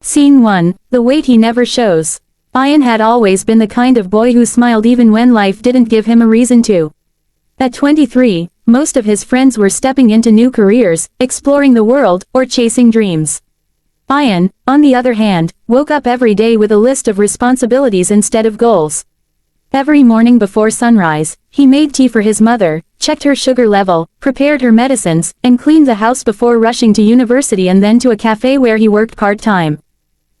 Scene 1, the weight he never shows. Ayan had always been the kind of boy who smiled even when life didn't give him a reason to. At 23, most of his friends were stepping into new careers, exploring the world, or chasing dreams. Ayan, on the other hand, woke up every day with a list of responsibilities instead of goals. Every morning before sunrise, he made tea for his mother, checked her sugar level, prepared her medicines, and cleaned the house before rushing to university and then to a cafe where he worked part-time.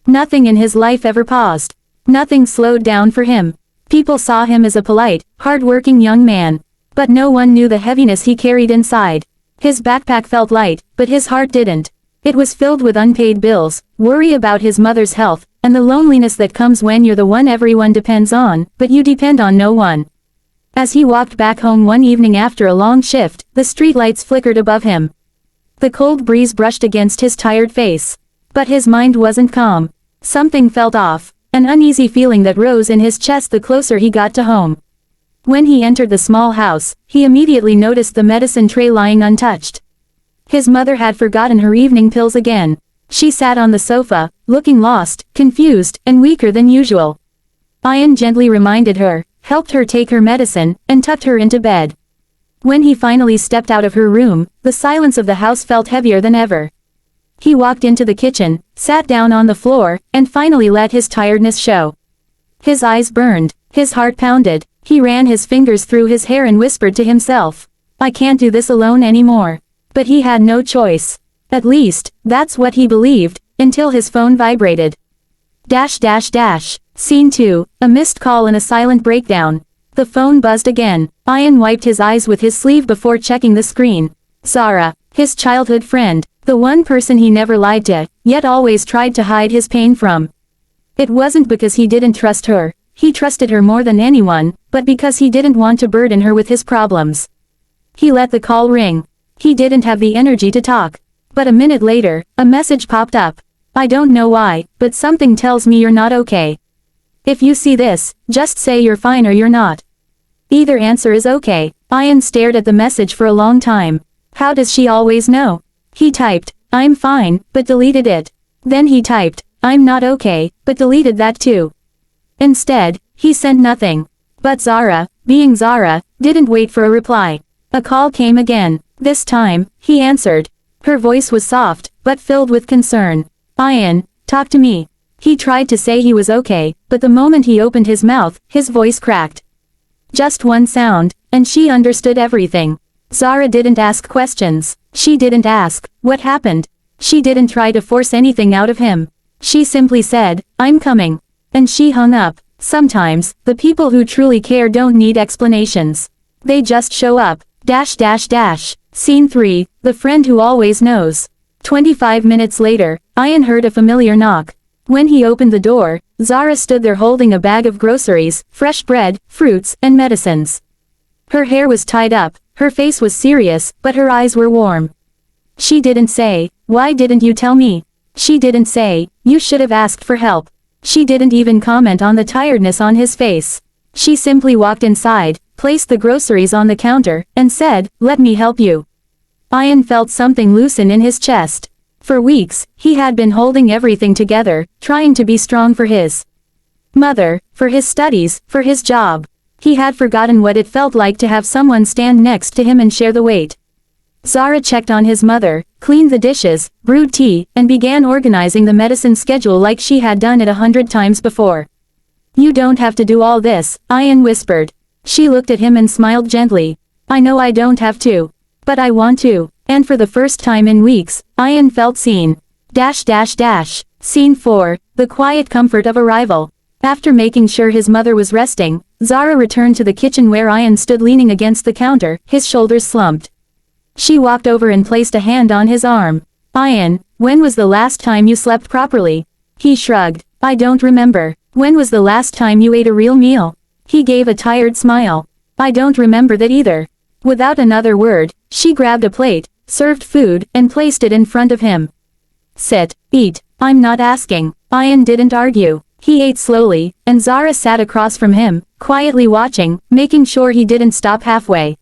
Nothing in his life ever paused. Nothing slowed down for him. People saw him as a polite, hard-working young man. But no one knew the heaviness he carried inside. His backpack felt light, but his heart didn't. It was filled with unpaid bills, worry about his mother's health, and the loneliness that comes when you're the one everyone depends on, but you depend on no one. As he walked back home one evening after a long shift, the streetlights flickered above him. The cold breeze brushed against his tired face. But his mind wasn't calm. Something felt off, an uneasy feeling that rose in his chest the closer he got to home. When he entered the small house, he immediately noticed the medicine tray lying untouched. His mother had forgotten her evening pills again. She sat on the sofa, looking lost, confused, and weaker than usual. Ayan gently reminded her, helped her take her medicine, and tucked her into bed. When he finally stepped out of her room, the silence of the house felt heavier than ever. He walked into the kitchen, sat down on the floor, and finally let his tiredness show. His eyes burned, his heart pounded. He ran his fingers through his hair and whispered to himself, I can't do this alone anymore. But he had no choice. At least, that's what he believed, until his phone vibrated. Scene 2, a missed call and a silent breakdown. The phone buzzed again. Ayan wiped his eyes with his sleeve before checking the screen. Zara, his childhood friend, the one person he never lied to, yet always tried to hide his pain from. It wasn't because he didn't trust her. He trusted her more than anyone, but because he didn't want to burden her with his problems. He let the call ring. He didn't have the energy to talk. But a minute later, a message popped up. I don't know why, but something tells me you're not okay. If you see this, just say you're fine or you're not. Either answer is okay. Ayan stared at the message for a long time. How does she always know? He typed, I'm fine, but deleted it. Then he typed, I'm not okay, but deleted that too. Instead, he sent nothing. But Zara, being Zara, didn't wait for a reply. A call came again. This time, he answered. Her voice was soft, but filled with concern. Ayan, talk to me. He tried to say he was okay, but the moment he opened his mouth, his voice cracked. Just one sound, and she understood everything. Zara didn't ask questions. She didn't ask, what happened? She didn't try to force anything out of him. She simply said, I'm coming. And she hung up. Sometimes, the people who truly care don't need explanations. They just show up. Scene 3, the friend who always knows. 25 minutes later, Ayan heard a familiar knock. When he opened the door, Zara stood there holding a bag of groceries, fresh bread, fruits, and medicines. Her hair was tied up, her face was serious, but her eyes were warm. She didn't say, why didn't you tell me? She didn't say, you should have asked for help. She didn't even comment on the tiredness on his face. She simply walked inside, placed the groceries on the counter, and said, let me help you. Ayan felt something loosen in his chest. For weeks, he had been holding everything together, trying to be strong for his mother, for his studies, for his job. He had forgotten what it felt like to have someone stand next to him and share the weight. Zara checked on his mother, cleaned the dishes, brewed tea, and began organizing the medicine schedule like she had done it 100 times before. You don't have to do all this, Ayan whispered. She looked at him and smiled gently. I know I don't have to. But I want to. And for the first time in weeks, Ayan felt seen. Scene 4, the quiet comfort of arrival. After making sure his mother was resting, Zara returned to the kitchen where Ayan stood leaning against the counter, his shoulders slumped. She walked over and placed a hand on his arm. Ayan, when was the last time you slept properly? He shrugged. I don't remember. When was the last time you ate a real meal? He gave a tired smile. I don't remember that either. Without another word, she grabbed a plate, served food, and placed it in front of him. Sit, eat. I'm not asking. Ayan didn't argue. He ate slowly, and Zara sat across from him, quietly watching, making sure he didn't stop halfway.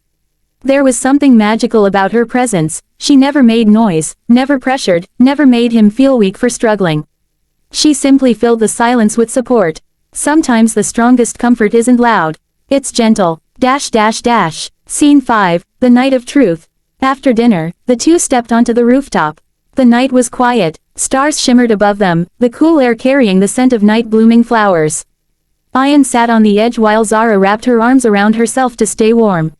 There was something magical about her presence. She never made noise, never pressured, never made him feel weak for struggling. She simply filled the silence with support. Sometimes the strongest comfort isn't loud. It's gentle. Scene 5, the night of truth. After dinner, the two stepped onto the rooftop. The night was quiet. Stars shimmered above them, the cool air carrying the scent of night-blooming flowers. Ayan sat on the edge while Zara wrapped her arms around herself to stay warm.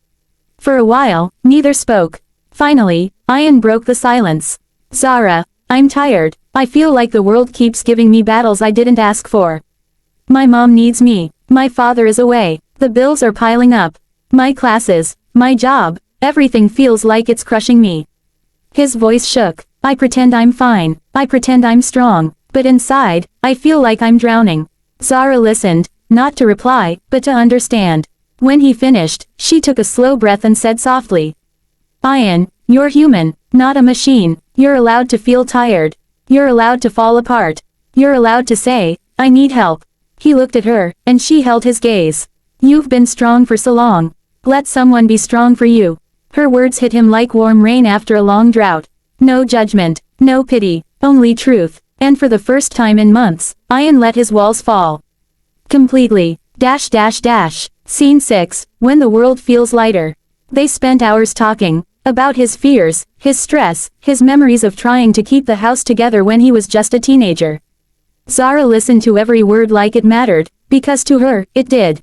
For a while, neither spoke. Finally, Ayan broke the silence. Zara, I'm tired. I feel like the world keeps giving me battles I didn't ask for. My mom needs me. My father is away. The bills are piling up. My classes, my job, everything feels like it's crushing me. His voice shook. I pretend I'm fine. I pretend I'm strong. But inside, I feel like I'm drowning. Zara listened, not to reply, but to understand. When he finished, she took a slow breath and said softly, Ayan, you're human, not a machine. You're allowed to feel tired. You're allowed to fall apart. You're allowed to say, I need help. He looked at her, and she held his gaze. You've been strong for so long. Let someone be strong for you. Her words hit him like warm rain after a long drought. No judgment, no pity, only truth. And for the first time in months, Ayan let his walls fall. Completely. Scene 6, when the world feels lighter. They spent hours talking. About his fears, his stress, his memories of trying to keep the house together when he was just a teenager. Zara listened to every word like it mattered, because to her, it did.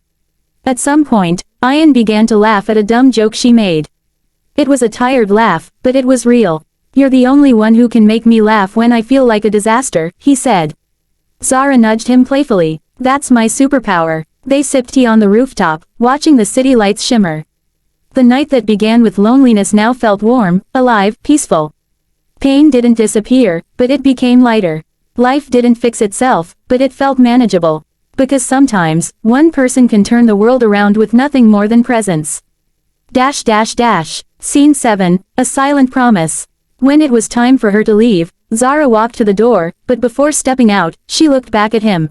At some point, Ayan began to laugh at a dumb joke she made. It was a tired laugh, but it was real. You're the only one who can make me laugh when I feel like a disaster, he said. Zara nudged him playfully. That's my superpower. They sipped tea on the rooftop, watching the city lights shimmer. The night that began with loneliness now felt warm, alive, peaceful. Pain didn't disappear, but it became lighter. Life didn't fix itself, but it felt manageable. Because sometimes, one person can turn the world around with nothing more than presence. Scene 7, a silent promise. When it was time for her to leave, Zara walked to the door, but before stepping out, she looked back at him.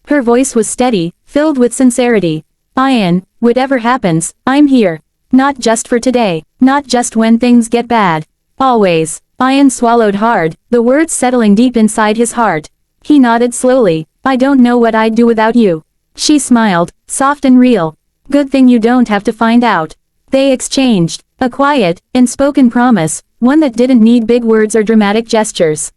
Her voice was steady, filled with sincerity. Ayan, whatever happens, I'm here. Not just for today, not just when things get bad. Always. Ayan swallowed hard, the words settling deep inside his heart. He nodded slowly. I don't know what I'd do without you. She smiled, soft and real. Good thing you don't have to find out. They exchanged a quiet, unspoken promise, one that didn't need big words or dramatic gestures.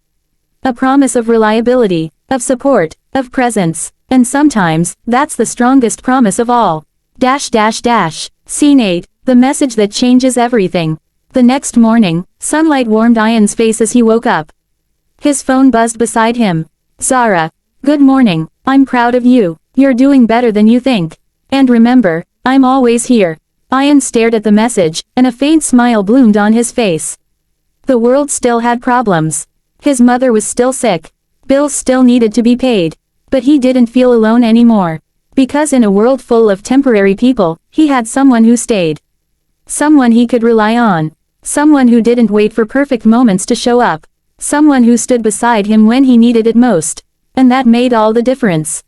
A promise of reliability, of support, of presence. And sometimes, that's the strongest promise of all. Scene 8, the message that changes everything. The next morning, sunlight warmed Ayan's face as he woke up. His phone buzzed beside him. Zara. Good morning. I'm proud of you. You're doing better than you think. And remember, I'm always here. Ayan stared at the message, and a faint smile bloomed on his face. The world still had problems. His mother was still sick. Bills still needed to be paid. But he didn't feel alone anymore. Because in a world full of temporary people, he had someone who stayed. Someone he could rely on. Someone who didn't wait for perfect moments to show up. Someone who stood beside him when he needed it most. And that made all the difference.